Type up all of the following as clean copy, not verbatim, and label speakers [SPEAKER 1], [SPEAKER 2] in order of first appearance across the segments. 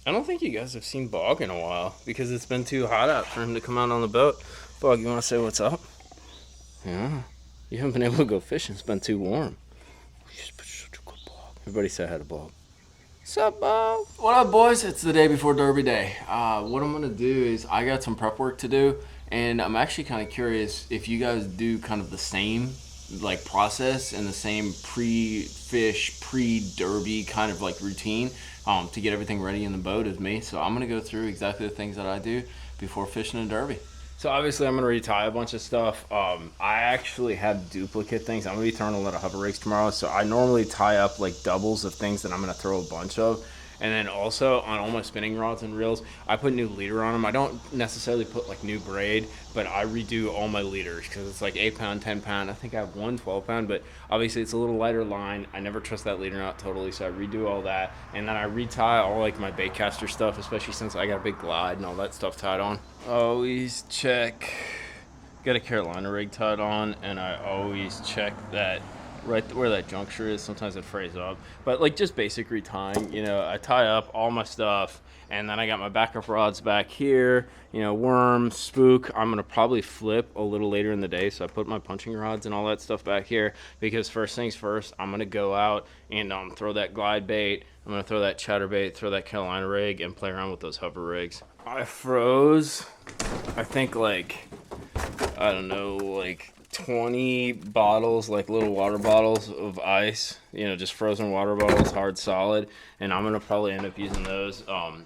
[SPEAKER 1] I don't think you guys have seen Bog in a while because it's been too hot out for him to come out on the boat. Bog, you want to say what's up? Yeah. You haven't been able to go fishing. It's been too warm. He's been such a good Bog. Everybody say hi to Bog. What's up, Bog?
[SPEAKER 2] What up, boys? It's the day before Derby Day. What I'm gonna do is I got some prep work to do, and I'm actually kind of curious if you guys do kind of the same like process and the same pre-fish, pre-derby kind of like routine to get everything ready in the boat as me. So I'm gonna go through exactly the things that I do before fishing a derby.
[SPEAKER 1] So obviously I'm gonna retie a bunch of stuff. I actually have duplicate things. I'm gonna be throwing a lot of hover rigs tomorrow, so I normally tie up like doubles of things that I'm gonna throw a bunch of. And then also on all my spinning rods and reels, I put new leader on them. I don't necessarily put like new braid, but I redo all my leaders because it's like 8 pound, 10 pound. I think I have one 12 pound, but obviously it's a little lighter line. I never trust that leader knot totally, so I redo all that. And then I retie all like my baitcaster stuff, especially since I got a big glide and all that stuff tied on. Always check. Got a Carolina rig tied on, and I always check that right where that juncture is. Sometimes it frays up, but like just basic retying. I tie up all my stuff, and then I got my backup rods back here. Worm, spook. I'm gonna probably flip a little later in the day, so I put my punching rods and all that stuff back here because first things first, I'm gonna go out and throw that glide bait. I'm gonna throw that chatterbait, throw that Carolina rig, and play around with those hover rigs. I froze, I think like, I don't know, like 20 bottles, like little water bottles of ice, just frozen water bottles, hard solid. And I'm going to probably end up using those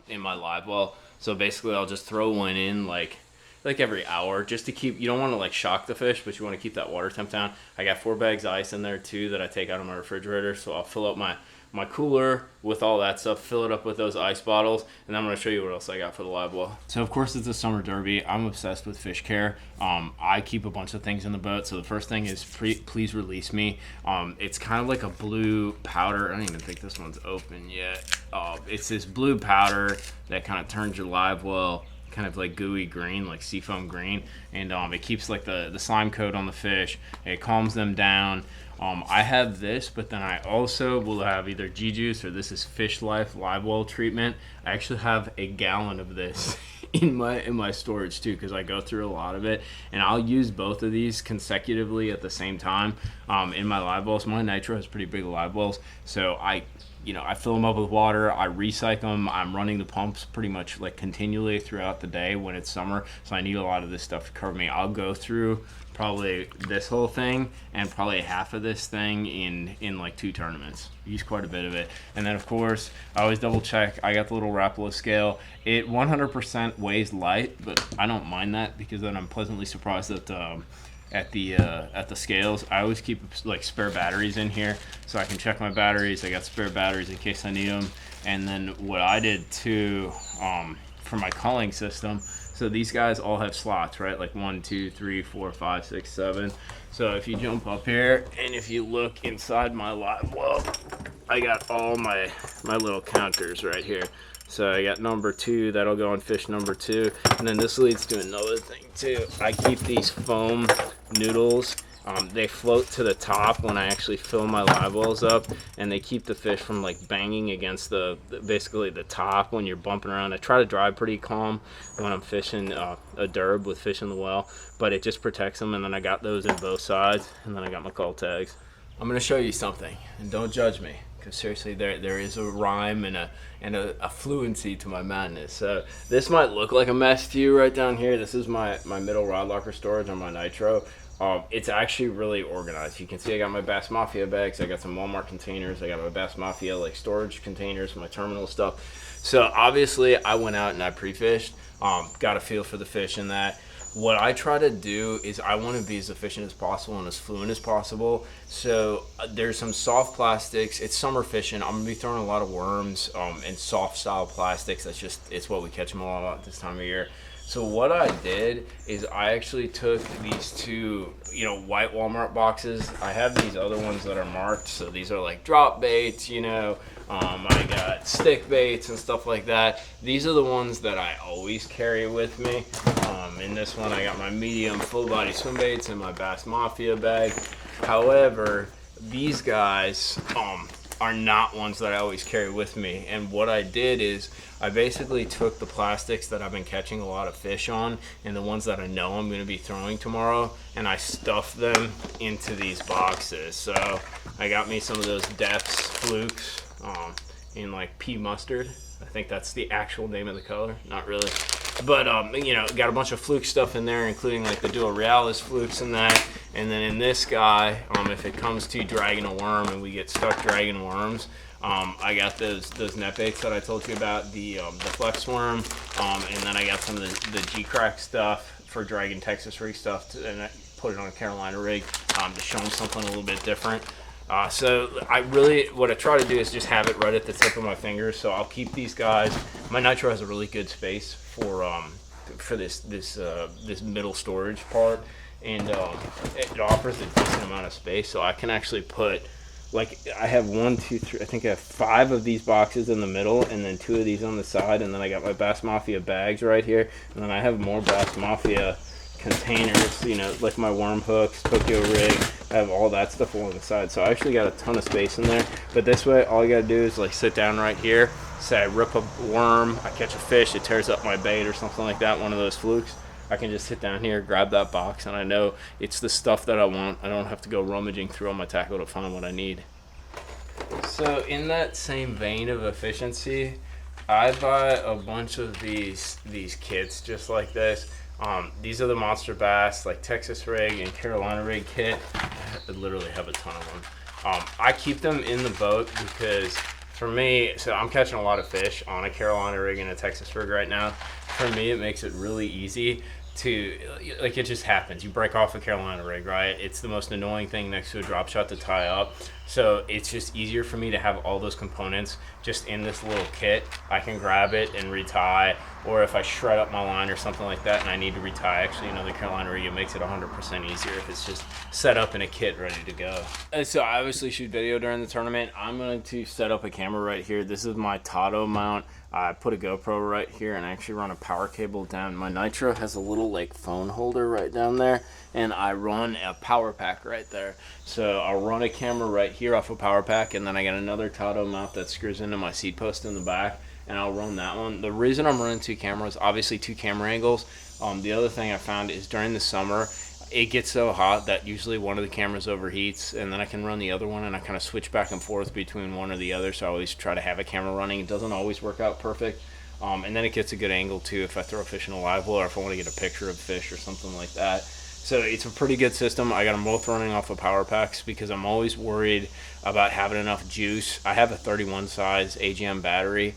[SPEAKER 1] in my live well. So basically I'll just throw one in like every hour just to keep, you don't want to like shock the fish, but you want to keep that water temp down. I got 4 bags of ice in there too that I take out of my refrigerator. So I'll fill up my cooler with all that stuff, fill it up with those ice bottles, and then I'm going to show you what else I got for the live well. So of course it's the summer derby. I'm obsessed with fish care. I keep a bunch of things in the boat. So the first thing is please release me. It's kind of like a blue powder. I don't even think this one's open yet. It's this blue powder that kind of turns your live well kind of like gooey green, like seafoam green, and it keeps like the slime coat on the fish. It calms them down. I have this, but then I also will have either G-Juice or this is Fish Life live well treatment. I actually have a gallon of this in my storage too, because I go through a lot of it, and I'll use both of these consecutively at the same time in my live wells. My nitro has pretty big live wells, so I fill them up with water, I recycle them. I'm running the pumps pretty much like continually throughout the day when it's summer, so I need a lot of this stuff to cover me. I'll go through probably this whole thing and probably half of this thing in like 2 tournaments. Use quite a bit of it. And then of course I always double check. I got the little Rapala scale. It 100% weighs light, but I don't mind that because then I'm pleasantly surprised that at the scales. I always keep like spare batteries in here so I can check my batteries. I got spare batteries in case I need them. And then what I did too for my culling system, so these guys all have slots, right? Like 1, 2, 3, 4, 5, 6, 7. So if you jump up here and if you look inside my live well, I got all my little counters right here. So I got number 2, that'll go on fish number 2. And then this leads to another thing too. I keep these foam noodles. They float to the top when I actually fill my live wells up, and they keep the fish from like banging against basically the top when you're bumping around. I try to drive pretty calm when I'm fishing a derb with fish in the well, but it just protects them. And then I got those in both sides, and then I got my call tags. I'm gonna show you something, and don't judge me, because seriously, there is a rhyme and a fluency to my madness. So this might look like a mess to you right down here. This is my middle rod locker storage on my nitro. It's actually really organized. You can see I got my Bass Mafia bags, I got some Walmart containers, I got my Bass Mafia like storage containers, my terminal stuff. So obviously I went out and I pre-fished, got a feel for the fish in that. What I try to do is I want to be as efficient as possible and as fluent as possible. So there's some soft plastics. It's summer fishing. I'm gonna be throwing a lot of worms and soft style plastics. It's what we catch them all at this time of year. So what I did is I actually took these 2, white Walmart boxes. I have these other ones that are marked. So these are like drop baits, I got stick baits and stuff like that. These are the ones that I always carry with me. In this one, I got my medium full body swim baits in my Bass Mafia bag. However, these guys, are not ones that I always carry with me. And what I did is I basically took the plastics that I've been catching a lot of fish on and the ones that I know I'm going to be throwing tomorrow, and I stuffed them into these boxes. So I got me some of those Depths flukes in like pea mustard. I think that's the actual name of the color. Not really. But, got a bunch of fluke stuff in there, including like the Duo Realis flukes and that. And then in this guy, if it comes to dragging a worm and we get stuck dragging worms, I got those net baits that I told you about, the flex worm, and then I got some of the G-Crack stuff for dragging Texas rig stuff, and I put it on a Carolina rig to show them something a little bit different. So what I try to do is just have it right at the tip of my fingers. So I'll keep these guys. My nitro has a really good space for this middle storage part, and it offers a decent amount of space. So I can actually put, like, I have 1, 2, 3. I think I have 5 of these boxes in the middle, and then 2 of these on the side, and then I got my Bass Mafia bags right here, and then I have more Bass Mafia containers, like my worm hooks, Tokyo rig. I have all that stuff along the side, so I actually got a ton of space in there. But this way, all you gotta do is like sit down right here, say I rip a worm, I catch a fish, it tears up my bait or something like that, one of those flukes. I can just sit down here, grab that box, and I know it's the stuff that I want. I don't have to go rummaging through all my tackle to find what I need. So in that same vein of efficiency, I buy a bunch of these kits just like this. These are the Monster Bass, like Texas rig and Carolina rig kit. I literally have a ton of them. I keep them in the boat because for me, so I'm catching a lot of fish on a Carolina rig and a Texas rig right now. For me, it makes it really easy to, like, it just happens. You break off a Carolina rig, right? It's the most annoying thing next to a drop shot to tie up. So it's just easier for me to have all those components just in this little kit. I can grab it and retie, or if I shred up my line or something like that and I need to retie, actually, the Carolina rig, it makes it 100% easier if it's just set up in a kit ready to go. So I obviously shoot video during the tournament. I'm going to set up a camera right here. This is my Tato mount. I put a GoPro right here and I actually run a power cable down. My nitro has a little like phone holder right down there, and I run a power pack right there. So I'll run a camera right here off a power pack, and then I got another Tato mount that screws into my seat post in the back, and I'll run that one. The reason I'm running 2 cameras, obviously 2 camera angles. The other thing I found is during the summer, it gets so hot that usually one of the cameras overheats, and then I can run the other one, and I kind of switch back and forth between one or the other. So I always try to have a camera running. It doesn't always work out perfect, and then it gets a good angle too if I throw a fish in a live well or if I want to get a picture of fish or something like that. So it's a pretty good system. I got them both running off of power packs because I'm always worried about having enough juice. I have a 31 size AGM battery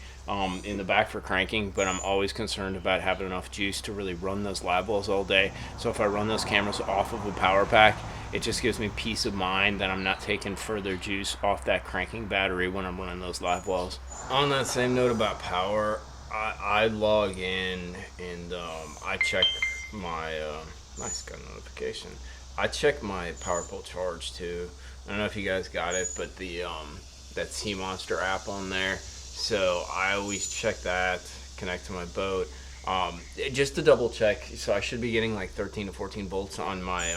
[SPEAKER 1] in the back for cranking, but I'm always concerned about having enough juice to really run those live wells all day. So if I run those cameras off of a power pack, it just gives me peace of mind that I'm not taking further juice off that cranking battery when I'm running those live wells. On that same note about power, I log in and I check my nice, got a notification. I check my power pole charge too. I don't know if you guys got it, but the that Sea Monster app on there. So I always check that, connect to my boat, just to double check. So I should be getting like 13 to 14 volts on my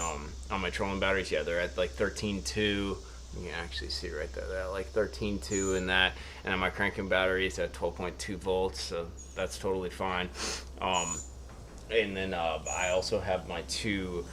[SPEAKER 1] trolling batteries. Yeah, they're at like 13.2. You can actually see right there, they're at like 13.2 in that, and then my cranking battery is at 12.2 volts, so that's totally fine. And then I also have my 2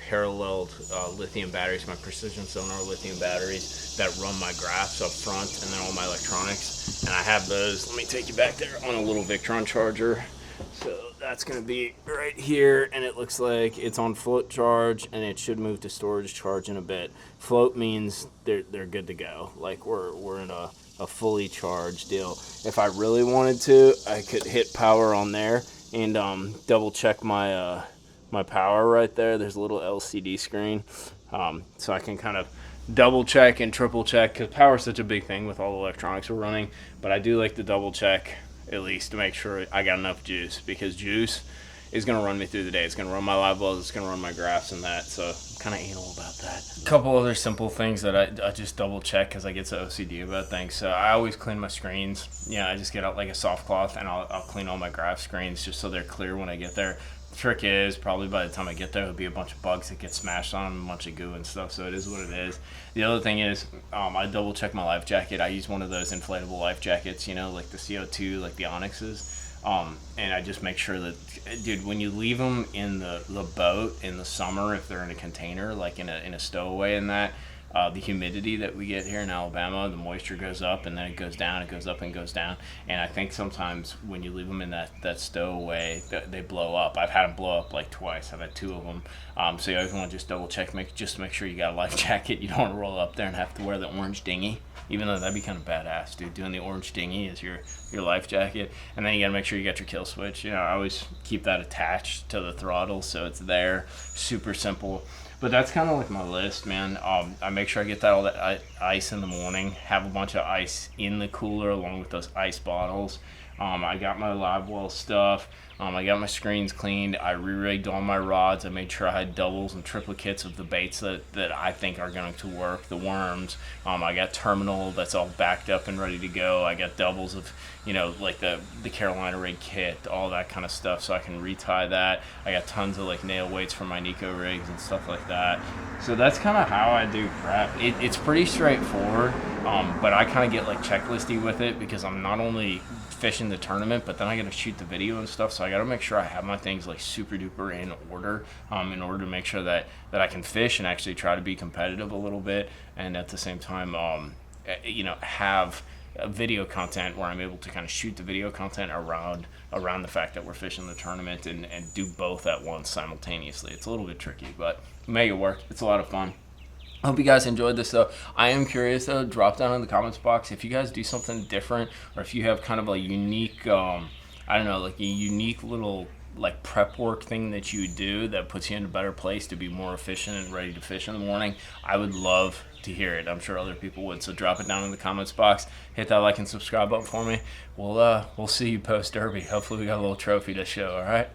[SPEAKER 1] paralleled lithium batteries, my precision sonar lithium batteries that run my graphs up front and then all my electronics. And I have those, let me take you back there, on a little Victron charger. So that's going to be right here, and it looks like it's on float charge, and it should move to storage charge in a bit. Float means they're good to go. Like we're in a fully charged deal. If I really wanted to, I could hit power on there and double check my my power right there. There's a little LCD screen, so I can kind of double check and triple check, because power is such a big thing with all the electronics we're running. But I do like to double check at least to make sure I got enough juice, because juice is going to run me through the day. It's going to run my live wells, it's going to run my graphs and that, so I'm kind of anal about that. A couple other simple things that I just double check because I get so OCD about things. So I always clean my screens. I just get out like a soft cloth and I'll clean all my graph screens just so they're clear when I get there. trick is probably by the time I get there, there'll be a bunch of bugs that get smashed on them, a bunch of goo and stuff. So it is what it is. The other thing is, I double check my life jacket. I use one of those inflatable life jackets, you know, like the CO2, like the Onyxes. And I just make sure that, dude, when you leave them in the boat in the summer, if they're in a container, like in a stowaway and that, the humidity that we get here in Alabama, the moisture goes up and then it goes down, it goes up and goes down. And I think sometimes when you leave them in that stowaway, they blow up. I've had them blow up like twice. I've had two of them. So you always want to just double check, make sure you got a life jacket. You don't want to roll up there and have to wear the orange dinghy, even though that'd be kind of badass, dude. Doing the orange dinghy as your life jacket. And then you got to make sure you got your kill switch. You know, I always keep that attached to the throttle so it's there. Super simple. But that's kind of like my list, man. I make sure I get all that ice in the morning. Have a bunch of ice in the cooler along with those ice bottles. I got my Livewell stuff. I got my screens cleaned. I re-rigged all my rods. I made sure I had doubles and triplicates of the baits that I think are going to work, the worms. I got terminal that's all backed up and ready to go. I got doubles of, you know, like the Carolina rig kit, all that kind of stuff, so I can retie that. I got tons of like nail weights for my Nico rigs and stuff like that. So that's kind of how I do prep. It's pretty straightforward, but I kind of get like checklisty with it because I'm not only fishing the tournament, but then I got to shoot the video and stuff, so I got to make sure I have my things like super duper in order to make sure that I can fish and actually try to be competitive a little bit, and at the same time you know, have video content where I'm able to kind of shoot the video content around the fact that we're fishing the tournament and do both at once simultaneously. It's a little bit tricky, but make it work. It's a lot of fun. I hope you guys enjoyed this, though. I am curious, though. Drop down in the comments box if you guys do something different, or if you have kind of a unique, I don't know, like a unique little like prep work thing that you do that puts you in a better place to be more efficient and ready to fish in the morning. I would love to hear it. I'm sure other people would. So drop it down in the comments box. Hit that like and subscribe button for me. We'll see you post Derby. Hopefully we got a little trophy to show. All right.